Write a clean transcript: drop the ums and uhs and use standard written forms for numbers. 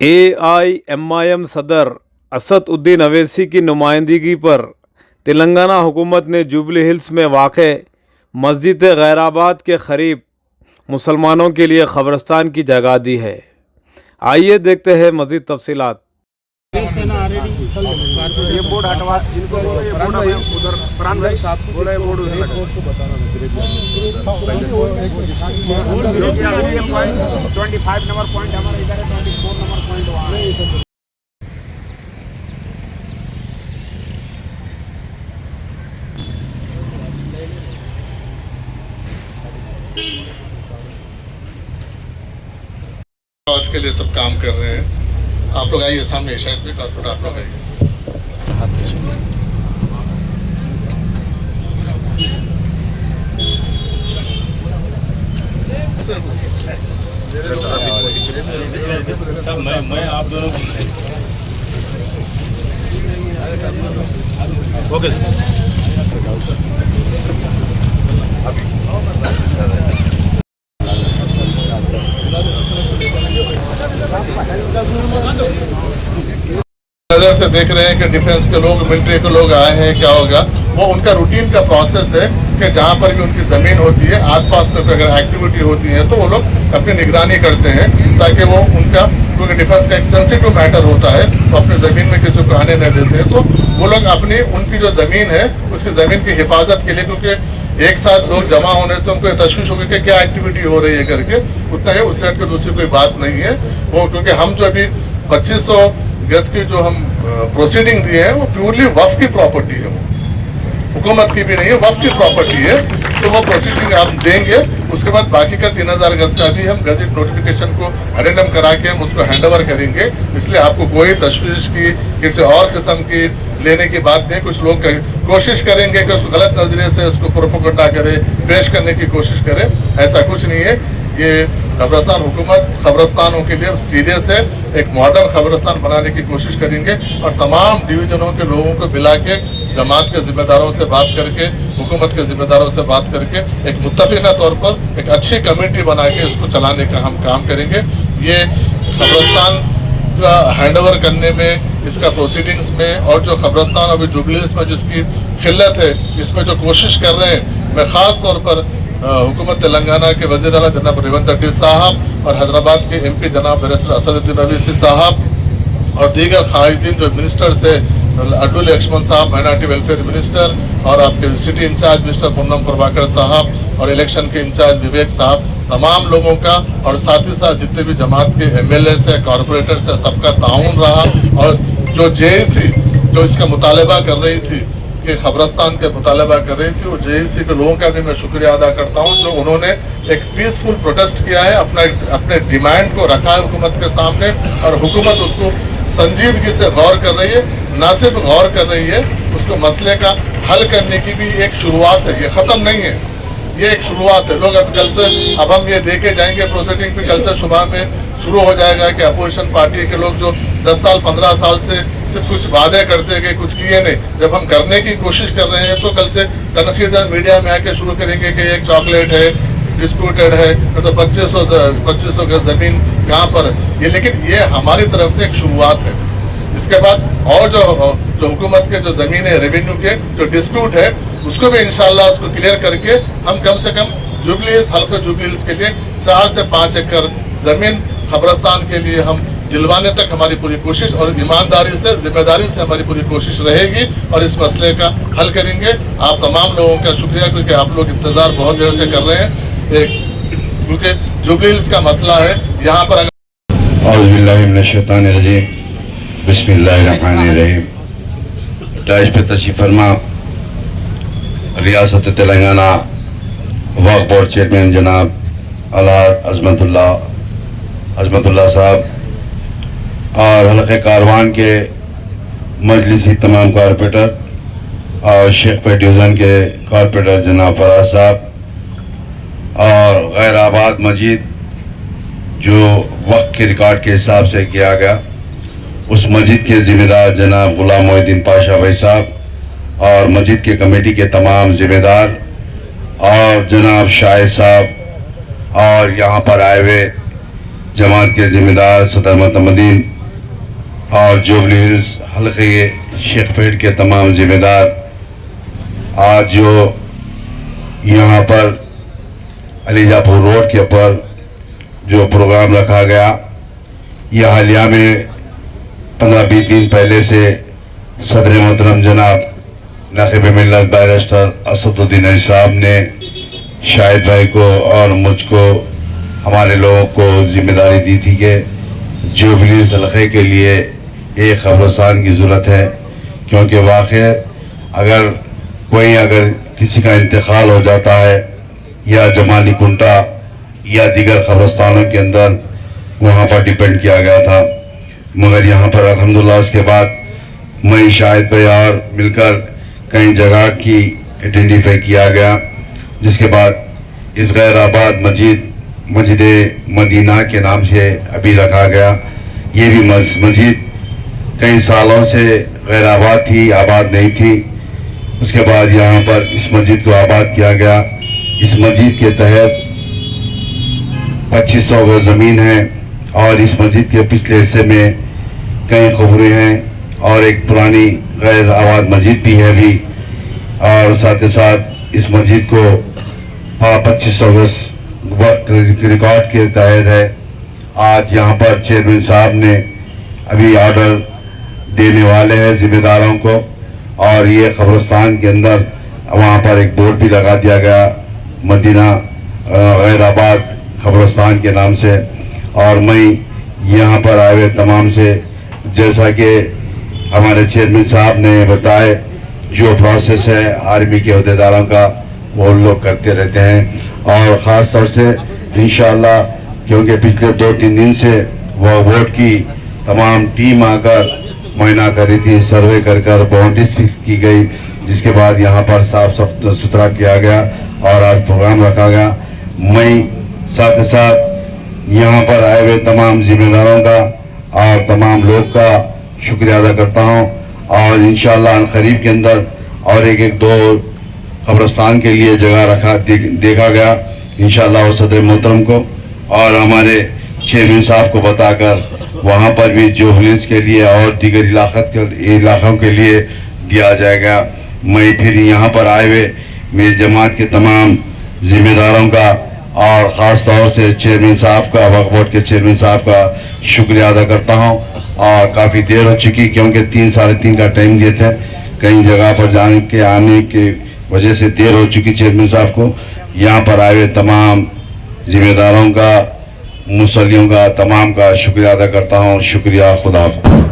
AIMIM सदर असदुद्दीन अवैसी की नुमाइंदगी पर तेलंगाना हुकूमत ने जुबली हिल्स में वाक़े मस्जिद गैराबाद के करीब मुसलमानों के लिए कब्रिस्तान की जगह दी है। आइए देखते हैं मज़ीद तफसीलात। ये बोर्ड हटवा इनको बोलो, ये बोर्ड हमें उधर फरहान भाई साहब बोला ये बोर्ड उधर लगा 25 नंबर पॉइंट हमारा इधर है, 24 नंबर पॉइंट वहाँ है। के लिए सब काम कर रहे हैं। आप लोग आइए सामने, शायद भी कारपोरेट आप लोग आइए। मैं आप दोनों ओके नजर से देख रहे हैं कि डिफेंस के लोग, मिलिट्री के लोग आए हैं, क्या होगा वो उनका रूटीन का प्रोसेस है कि जहाँ पर भी उनकी ज़मीन होती है आसपास में अगर एक्टिविटी होती है तो वो लोग अपनी निगरानी करते हैं ताकि वो उनका, क्योंकि डिफेंस का एक सेंसिटिव मैटर होता है तो अपनी ज़मीन में किसी को आने न देते हैं, तो वो लोग अपनी उनकी जो ज़मीन है उसकी ज़मीन की हिफाजत के लिए, क्योंकि एक साथ लोग जमा होने से उनको तशवीश होगी कि क्या एक्टिविटी हो रही है करके, उतना ही उस साइड की दूसरी कोई बात नहीं है वो, क्योंकि हम जो अभी 2500 गज की जो हम प्रोसीडिंग दिए हैं वो प्योरली वक्फ की प्रॉपर्टी है, वो हुकूमत की भी नहीं है, वक्फ की प्रॉपर्टी है, तो वो प्रोसीडिंग आप देंगे। उसके बाद बाकी का 3000 गज का भी हम गजट नोटिफिकेशन को एडेंडम करा के हम उसको हैंडओवर करेंगे, इसलिए आपको कोई तशवीश की किसी और किस्म की लेने की बात नहीं। कुछ लोग कोशिश करेंगे कि उसको गलत नजरिए से उसको प्रोपोगंडा करे, पेश करने की कोशिश करे, ऐसा कुछ नहीं है। ये कब्रिस्तान हुकूमत कब्रिस्तानों के लिए सीरियस है, एक मॉडर्न कब्रिस्तान बनाने की कोशिश करेंगे और तमाम डिवीजनों के लोगों को मिला के जमात के जिम्मेदारों से बात करके, हुकूमत के जिम्मेदारों से बात करके एक मुत्तफिका तौर पर एक अच्छी कमेटी बना के इसको चलाने का हम काम करेंगे। ये कब्रिस्तान का हैंडओवर करने में, इसका प्रोसीडिंग्स में और जो कब्रिस्तान अभी जुबली हिल्स में जिसकी खिल्लत है इसमें जो कोशिश कर रहे हैं, मैं ख़ास तौर पर हुकूमत तेलंगाना के वज़ीर आला जनाब रेवंत रेड्डी साहब और हैदराबाद के MP जनाब बैरिस्टर असदुद्दीन अवैसी साहब और दीगर कायदीन जो मिनिस्टर्स है, अब्दुल लक्ष्मण साहब माइनॉरिटी वेलफेयर मिनिस्टर और आपके city in charge mister Poonam Prabhakar साहब और इलेक्शन के इंचार्ज विवेक साहब, तमाम लोगों का और साथ ही साथ जितने भी जमात के MLA है, कॉरपोरेटर्स है, सबका ताउन रहा। और जो JAC जो इसका मुतालबा कर रही थी कि कब्रिस्तान के मुतालबा कर रही थी, वो JAC के लोगों का भी मैं शुक्रिया अदा करता हूँ जो उन्होंने एक पीसफुल प्रोटेस्ट किया है, अपने डिमांड को रखा है हुकूमत के सामने और हुकूमत उसको संजीदगी से गौर कर रही है, न सिर्फ गौर कर रही है, उसको मसले का हल करने की भी एक शुरुआत है, ये ख़त्म नहीं है, ये एक शुरुआत है। लोग अब कल से, अब हम ये देखे जाएंगे प्रोसीडिंग भी कल से सुबह में शुरू हो जाएगा कि अपोजिशन पार्टी के लोग जो 10 साल 15 साल से सिर्फ कुछ वादे करते गए, कुछ किए नहीं, जब हम करने की कोशिश कर रहे हैं तो कल से तनकीद मीडिया में आके शुरू करेंगे कि एक चॉकलेट है, डिस्प्यूटेड है, तो 2500 गज जमीन कहाँ पर ये, लेकिन ये हमारी तरफ से एक शुरुआत है। इसके बाद और जो हुकूमत के जो जमीन है, रेवेन्यू के जो डिस्प्यूट है, उसको भी इंशाल्लाह उसको क्लियर करके हम कम से कम जुबली हिल्स, हल्का जुबली हिल्स के लिए 4 से 5 एकड़ जमीन कब्रिस्तान के लिए हम दिलवाने तक हमारी पूरी कोशिश और ईमानदारी से, जिम्मेदारी से हमारी पूरी कोशिश रहेगी और इस मसले का हल करेंगे। आप तमाम लोगों का शुक्रिया, क्योंकि आप लोग इंतजार बहुत देर से कर रहे हैं, क्योंकि जुबली हिल्स का मसला है यहाँ पर। बिस्मिल्लाहिर्रहमानिर्रहीम। डाइश पे तशरीफ फरमा रियासत तेलंगाना वक्फ बोर्ड चेयरमैन जनाब आला अजमतुल्लाह साहब और हल्के कारवान के मजलिसी तमाम कारपोरेटर और शेखपेट डिवीज़न के कारपोरेटर जनाब फराज साहब और गैराबाद मस्जिद जो वक्त के रिकॉर्ड के हिसाब से किया गया, उस मस्जिद के ज़िम्मेदार जनाब गुलाम मोहिद्दीन पाशा भाई साहब और मस्जिद के कमेटी के तमाम ज़िम्मेदार और जनाब शाहिद साहब और यहाँ पर आए हुए जमात के जिम्मेदार सदर मतमदीन और जुबली हिल्स हल्के शेखपेट के तमाम जिम्मेदार, आज जो यहाँ पर अलीजापुर रोड के ऊपर जो प्रोग्राम रखा गया, यह हालिया में 15-20 दिन पहले से सदर मोहतरम जनाब नाक़िब मिल्लत बैरिस्टर असदुद्दीन अली साहब ने शाहिद भाई को और मुझको, हमारे लोगों को जिम्मेदारी दी थी कि जुबली हल्के के लिए एक कब्रिस्तान की ज़रूरत है, क्योंकि वाक़ई अगर किसी का इंतकाल हो जाता है या जमाली कुंटा या दीगर कब्रिस्तानों के अंदर वहाँ पर डिपेंड किया गया था, मगर यहाँ पर अल्हम्दुलिल्लाह उसके बाद मैं शाहिद भाई और मिलकर कई जगह की आइडेंटिफाई किया गया, जिसके बाद इस गैराबाद मस्जिद मदीना के नाम से अभी रखा गया। ये भी मस्जिद कई सालों से गैराबाद थी, आबाद नहीं थी। उसके बाद यहाँ पर इस मस्जिद को आबाद किया गया। इस मस्जिद के तहत 2500 गज ज़मीन है और इस मस्जिद के पिछले हिस्से में कई कब्रें हैं और एक पुरानी गैर आबाद मस्जिद भी है अभी, और साथ ही साथ इस मस्जिद को 2500 गज वक्त रिकॉर्ड के तहत है। आज यहाँ पर चेयरमैन साहब ने अभी ऑर्डर देने वाले हैं जिम्मेदारों को, और ये कब्रिस्तान के अंदर वहाँ पर एक बोर्ड भी लगा दिया गया मदीना गैराबाद कब्रिस्तान के नाम से। और मैं यहाँ पर आए हुए तमाम से, जैसा कि हमारे चेयरमैन साहब ने बताए, जो प्रोसेस है आर्मी के अहदेदारों का वो लोग करते रहते हैं, और ख़ास तौर से इंशाअल्लाह, क्योंकि पिछले 2-3 दिन से वो वोट की तमाम टीम आकर मुआयना करी थी, सर्वे कर बाउंड्रीज फिक्स की गई, जिसके बाद यहाँ पर साफ सुथरा किया गया और आज प्रोग्राम रखा गया। मैं साथ ही साथ यहाँ पर आए हुए तमाम जिम्मेदारों का और तमाम लोग का शुक्रिया अदा करता हूँ, और इंशाअल्लाह करीब के अंदर और एक 2 कब्रिस्तान के लिए जगह देखा गया। इंशाअल्लाह वो सदर मोहतरम को और हमारे चेयरमैन साहब को बताकर वहाँ पर भी जुबली के लिए और दीगर इलाकों के लिए दिया जाएगा। मैं फिर यहाँ पर आए हुए मेरी जमात के तमाम जिम्मेदारों का और ख़ास तौर से चेयरमैन साहब का, वक्फ बोर्ड के चेयरमैन साहब का शुक्रिया अदा करता हूँ। और काफ़ी देर हो चुकी, क्योंकि 3-3:30 का टाइम दिए थे, कई जगह पर आने के वजह से देर हो चुकी चेयरमैन साहब को। यहाँ पर आए हुए तमाम जिम्मेदारों का, मुसल्लियों का, तमाम का शुक्रिया अदा करता हूँ। शुक्रिया, खुदा हाफ़िज़।